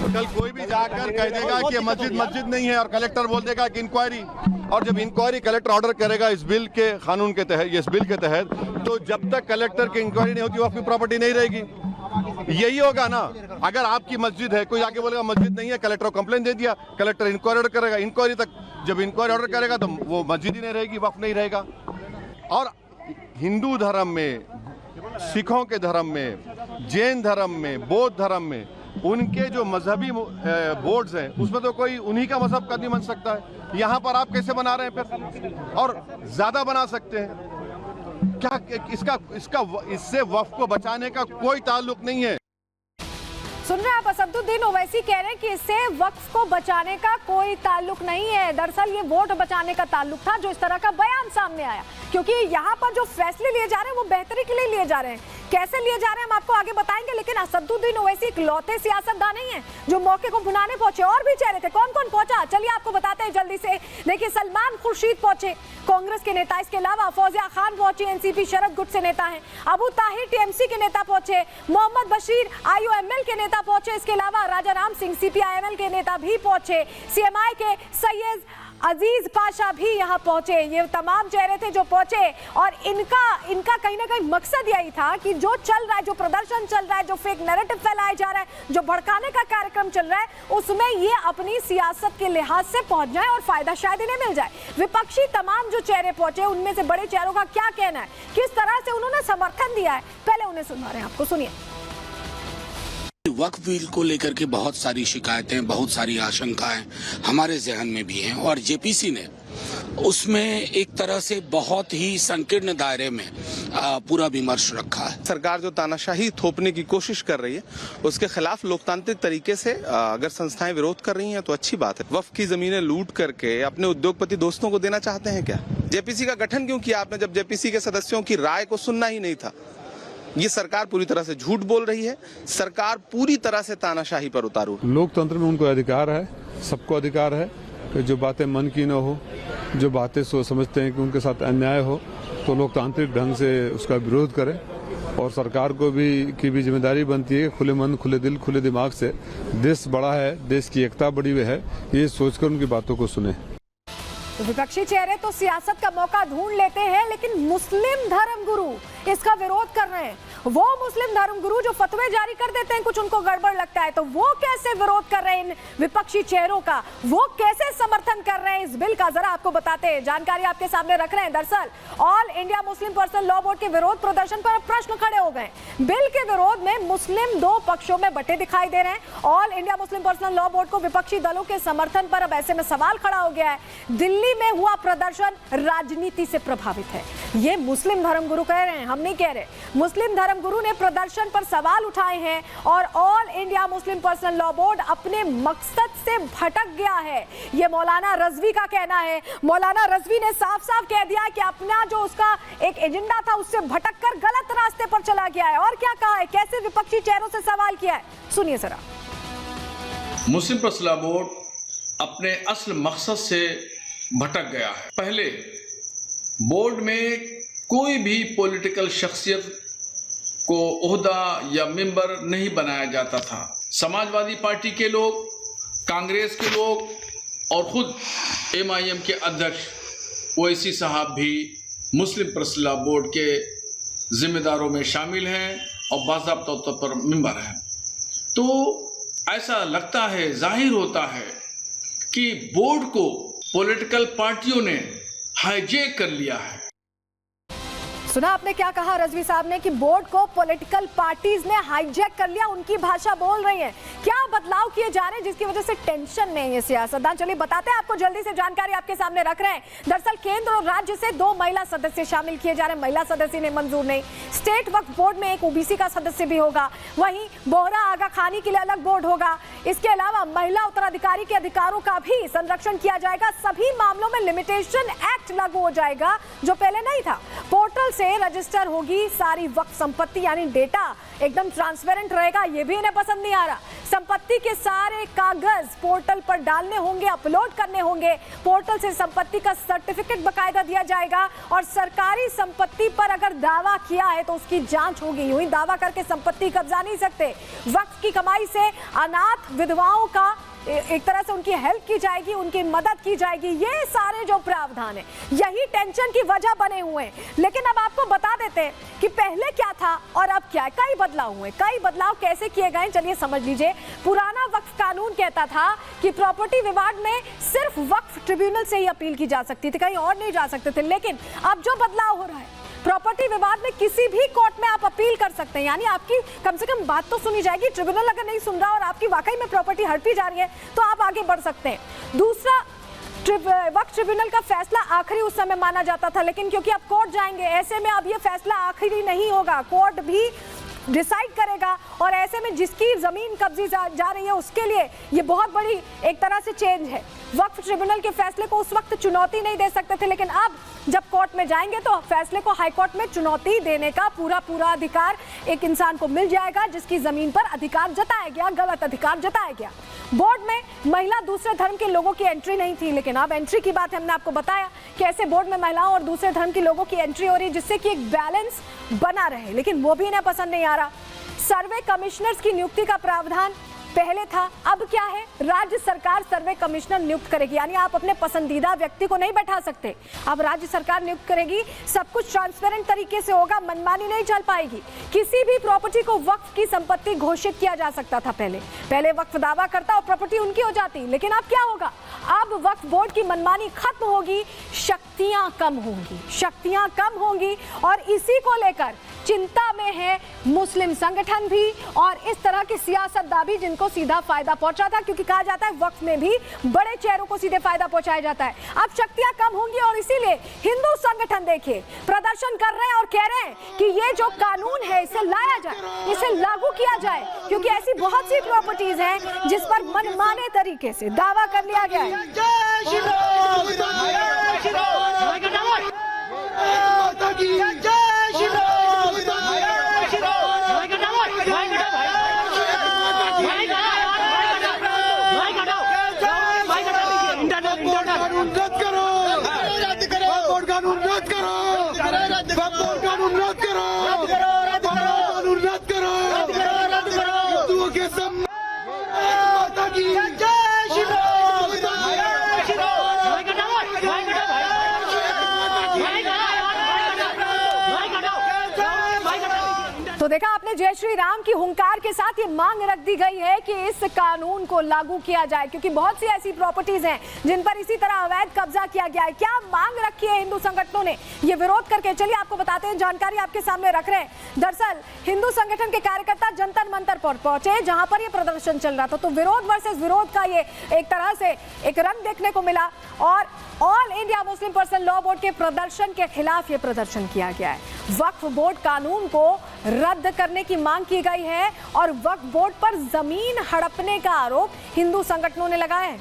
कल कोई भी जाकर कह देगा कि मस्जिद मस्जिद नहीं है और कलेक्टर बोल देगा कि इंक्वायरी, और जब इंक्वायरी कलेक्टर ऑर्डर करेगा इस बिल के कानून के तहत, इस बिल के तहत, तो जब तक कलेक्टर की इंक्वायरी नहीं होगी वक्फ की प्रॉपर्टी नहीं रहेगी। यही होगा ना। अगर आपकी मस्जिद है, कोई आके बोलेगा मस्जिद नहीं है, कलेक्टर को कंप्लेंट दे दिया, कलेक्टर इंक्वायरी ऑर्डर करेगा, इंक्वायरी तक जब इंक्वायरी ऑर्डर करेगा तो वो मस्जिद ही नहीं रहेगी, वक्फ नहीं रहेगा। और हिंदू धर्म में, सिखों के धर्म में, जैन धर्म में, बौद्ध धर्म में, उनके जो मजहबी बोर्ड्स हैं उसमें तो कोई उन्हीं का मजहब का नहीं बन सकता है। यहाँ पर आप कैसे बना रहे हैं फिर, और ज्यादा बना सकते हैं क्या? इससे वक्फ को बचाने का कोई ताल्लुक नहीं है। सुन रहे हैं आप, असदुद्दीन ओवैसी कह रहे हैं कि इससे वक्फ को बचाने का कोई ताल्लुक नहीं है। दरअसल ये वोट बचाने का ताल्लुक था जो इस तरह का बयान सामने आया, क्योंकि यहाँ पर जो फैसले लिए जा रहे हैं वो बेहतरी के लिए लिए जा रहे हैं। कैसे लिए जा रहे हैं हम आपको आगे बताएंगे, लेकिन असदुद्दीन ओवैसी इकलौते सियासतदान नहीं है जो मौके को भुनाने पहुंचे। और भी चेहरे थे, कौन कौन पहुंचा चलिए आपको बताते हैं जल्दी से। देखिए, सलमान खुर्शीद पहुंचे, कांग्रेस के नेता। इसके अलावा फौजिया खान पहुंची, एनसीपी शरद गुट से नेता है। अबू ताहिर टीएमसी के नेता पहुंचे। मोहम्मद बशीर आईयूएमएल के नेता पहुंचे। इसके अलावा राजा राम सिंह सीपीआईएमएल के नेता भी पहुंचे। सीएमआई के सैयद अजीज पाशा भी यहाँ पहुंचे। ये तमाम चेहरे थे जो पहुंचे, और इनका कहीं ना कहीं मकसद यही था कि जो चल रहा है, जो प्रदर्शन चल रहा है, जो फेक नैरेटिव फैलाया जा रहा है, जो भड़काने का कार्यक्रम चल रहा है, उसमें ये अपनी सियासत के लिहाज से पहुंच जाए और फायदा शायद इन्हें मिल जाए। विपक्षी तमाम जो चेहरे पहुंचे, उनमें से बड़े चेहरों का क्या कहना है, किस तरह से उन्होंने समर्थन दिया है, पहले उन्हें सुना रहे हैं आपको, सुनिए। वक्फ बिल को लेकर के बहुत सारी शिकायतें, बहुत सारी आशंकाएं हमारे जहन में भी हैं, और जेपीसी ने उसमें एक तरह से बहुत ही संकीर्ण दायरे में पूरा विमर्श रखा है। सरकार जो तानाशाही थोपने की कोशिश कर रही है उसके खिलाफ लोकतांत्रिक तरीके से अगर संस्थाएं विरोध कर रही हैं तो अच्छी बात है। वक्फ की जमीनें लूट करके अपने उद्योगपति दोस्तों को देना चाहते हैं क्या? जेपीसी का गठन क्यों किया आपने जब जेपीसी के सदस्यों की राय को सुनना ही नहीं था? ये सरकार पूरी तरह से झूठ बोल रही है। सरकार पूरी तरह से तानाशाही पर उतारू। लोकतंत्र में उनको अधिकार है, सबको अधिकार है कि जो बातें मन की न हो, जो बातें समझते हैं कि उनके साथ अन्याय हो, तो लोकतांत्रिक ढंग से उसका विरोध करें। और सरकार को की भी जिम्मेदारी बनती है खुले मन, खुले दिल, खुले दिमाग से देश बड़ा है, देश की एकता बड़ी हुई है, ये सोचकर उनकी बातों को सुने। तो विपक्षी चेहरे तो सियासत का मौका ढूंढ लेते हैं, लेकिन मुस्लिम धर्मगुरु इसका विरोध कर रहे हैं। वो मुस्लिम धर्मगुरु जो फतवे जारी कर देते हैं, कुछ उनको गड़बड़ लगता है, तो वो कैसे विरोध कर रहे हैं इन विपक्षी चेहरों का, वो कैसे समर्थन कर रहे हैं इस बिल का, जरा आपको बताते हैं, जानकारी आपके सामने रख रहे हैं। दरअसल all India Muslim personal law board के विरोध प्रदर्शन पर प्रश्न खड़े हो गए। बिल के विरोध में मुस्लिम दो पक्षों में बटे दिखाई दे रहे हैं। All India Muslim personal law board को विपक्षी दलों के समर्थन पर अब ऐसे में सवाल खड़ा हो गया है। दिल्ली में हुआ प्रदर्शन राजनीति से प्रभावित है, ये मुस्लिम धर्मगुरु कह रहे हैं, हम नहीं कह रहे। मुस्लिम धर्मगुरु ने प्रदर्शन पर सवाल उठाए हैं और all India Muslim personal law board अपने मकसद से भटक गया है, ये मौलाना रजवी का कहना है। मौलाना रजवी ने साफ साफ कह दिया कि अपना जो उसका एक एजेंडा था उससे भटककर गलत रास्ते पर चला गया है। और क्या कहा है, कैसे विपक्षी चेहरों से सवाल किया है, सुनिए जरा। मुस्लिम पर्सनल लॉ बोर्ड अपने असल मकसद से भटक गया है। पहले बोर्ड में कोई भी पॉलिटिकल शख्सियत को ओहदा या मेंबर नहीं बनाया जाता था। समाजवादी पार्टी के लोग, कांग्रेस के लोग और खुद MIM के अध्यक्ष ओवैसी साहब भी मुस्लिम पर्सनल लॉ बोर्ड के जिम्मेदारों में शामिल हैं और बाज़ाब्ता तौर पर मेंबर हैं। तो ऐसा लगता है, जाहिर होता है कि बोर्ड को पॉलिटिकल पार्टियों ने हाईजैक कर लिया है। सुना आपने क्या कहा रजवी साहब ने कि बोर्ड को पॉलिटिकल पार्टीज ने हाईजैक कर लिया, उनकी भाषा बोल रही है। क्या बदलाव किए जा रहे हैं जिसकी वजह से टेंशन में ये सियासतदान, चलिए बताते हैं आपको, जल्दी से जानकारी आपके सामने रख रहे हैं। दरअसल केंद्र और राज्य से 2 महिला सदस्य शामिल किए जा रहे हैं। महिला सदस्य ने मंजूर नहीं। स्टेट वक्फ बोर्ड में एक OBC का सदस्य भी होगा, वहीं बोहरा आगा खानी के लिए अलग बोर्ड होगा। इसके अलावा महिला उत्तराधिकारी के अधिकारों का भी संरक्षण किया जाएगा। सभी मामलों में लिमिटेशन एक्ट लागू हो जाएगा जो पहले नहीं था। पोर्टल से रजिस्टर होगी सारी वक्फ संपत्ति, यानी डेटा एकदम ट्रांसपेरेंट रहेगा, ये भी इन्हें पसंद नहीं आ रहा। संपत्ति के सारे कागज पोर्टल पर डालने होंगे, अपलोड करने होंगे। पोर्टल से संपत्ति का सर्टिफिकेट बकायदा दिया जाएगा और सरकारी संपत्ति पर अगर दावा किया है तो उसकी जांच होगी। यूं ही दावा करके संपत्ति कब्जा नहीं सकते। वक्फ की कमाई से अनाथ विधवाओं का एक तरह से उनकी हेल्प की जाएगी, उनकी मदद की जाएगी। ये सारे जो प्रावधान है यही टेंशन की वजह बने हुए हैं। लेकिन अब आपको बता देते हैं कि पहले क्या था और अब क्या है। कई बदलाव हुए, कई बदलाव कैसे किए गए चलिए समझ लीजिए। पुराना वक्फ कानून कहता था कि प्रॉपर्टी विवाद में सिर्फ वक्फ ट्रिब्यूनल से ही अपील की जा सकती थी, कहीं और नहीं जा सकते थे। लेकिन अब जो बदलाव हो रहा है, प्रॉपर्टी विवाद में किसी भी कोर्ट में आप अपील कर सकते हैं, यानी आपकी कम से कम बात तो सुनी जाएगी। ट्रिब्यूनल अगर नहीं सुन रहा और आपकी वाकई में प्रॉपर्टी हड़पी जा रही है तो आप आगे बढ़ सकते हैं। दूसरा, वक्फ ट्रिब्यूनल का फैसला आखिरी उस समय माना जाता था, लेकिन क्योंकि अब कोर्ट जाएंगे, ऐसे में अब ये फैसला आखिरी नहीं होगा, कोर्ट भी डिसाइड करेगा। और ऐसे में जिसकी जमीन कब्जी जा रही है उसके लिए ये बहुत बड़ी एक तरह से चेंज है। वक्फ ट्रिब्यूनल के फैसले को उस वक्त चुनौती नहीं दे सकते थे, लेकिन अब जब कोर्ट में जाएंगे तो फैसले को हाई कोर्ट में चुनौती देने का पूरा अधिकार एक इंसान को मिल जाएगा जिसकी जमीन पर अधिकार जताया गया, गलत अधिकार जताया गया। बोर्ड में महिला दूसरे धर्म के लोगों की एंट्री नहीं थी, लेकिन अब एंट्री की बात हमने आपको बताया कि ऐसे बोर्ड में महिलाओं और दूसरे धर्म के लोगों की एंट्री हो रही है जिससे कि एक बैलेंस बना रहे, लेकिन वो भी इन्हें पसंद नहीं आ रहा। सर्वे कमिश्नर्स की नियुक्ति का प्रावधान पहले था, अब क्या है, राज्य सरकार सर्वे कमिश्नर नियुक्त करेगी, यानी आप अपने पसंदीदा व्यक्ति को नहीं बैठा सकते, अब राज्य सरकार नियुक्त करेगी। सब कुछ ट्रांसपेरेंट तरीके से होगा, मनमानी नहीं चल पाएगी। किसी भी प्रॉपर्टी को वक्फ की संपत्ति घोषित किया जा सकता था पहले वक्फ दावा करता और प्रॉपर्टी उनकी हो जाती, लेकिन अब क्या होगा, अब वक्फ बोर्ड की मनमानी खत्म होगी, शक्तियां कम होंगी और इसी को लेकर चिंता में है मुस्लिम संगठन भी और इस तरह के सियासतदान भी जिनको सीधा फायदा पहुंचा था, क्योंकि कहा जाता है वक्फ में भी बड़े चेहरों को सीधे फायदा पहुंचाया जाता है। अब शक्तियां कम होंगी और इसीलिए हिंदू संगठन देखिए प्रदर्शन कर रहे हैं और कह रहे हैं कि ये जो कानून है इसे लाया जाए, इसे लागू किया जाए, क्योंकि ऐसी बहुत सी प्रॉपर्टीज हैं जिस पर मनमाने तरीके से दावा कर लिया गया है। तो देखा आपने, जय श्री राम की हुंकार के साथ ये मांग रख दी गई है कि इस कानून को लागू किया जाए, क्योंकि बहुत सी ऐसी प्रॉपर्टीज हैं जिन पर इसी तरह अवैध कब्जा किया गया है। क्या मांग रखी है हिंदू संगठनों ने ये विरोध करके, चलिए आपको बताते हैं, जानकारी आपके सामने रख रहे हैं। दरअसल हिंदू संगठन के कार्यकर्ता जंतर मंतर पर पहुंचे जहां पर ये प्रदर्शन चल रहा था, तो विरोध वर्सेस विरोध का ये एक तरह से एक रंग देखने को मिला और all India Muslim person law board के प्रदर्शन के खिलाफ ये प्रदर्शन किया गया है। वक्फ बोर्ड कानून को रद्द करने की मांग की गई है और वक्फ बोर्ड पर जमीन हड़पने का आरोप हिंदू संगठनों ने लगाया है।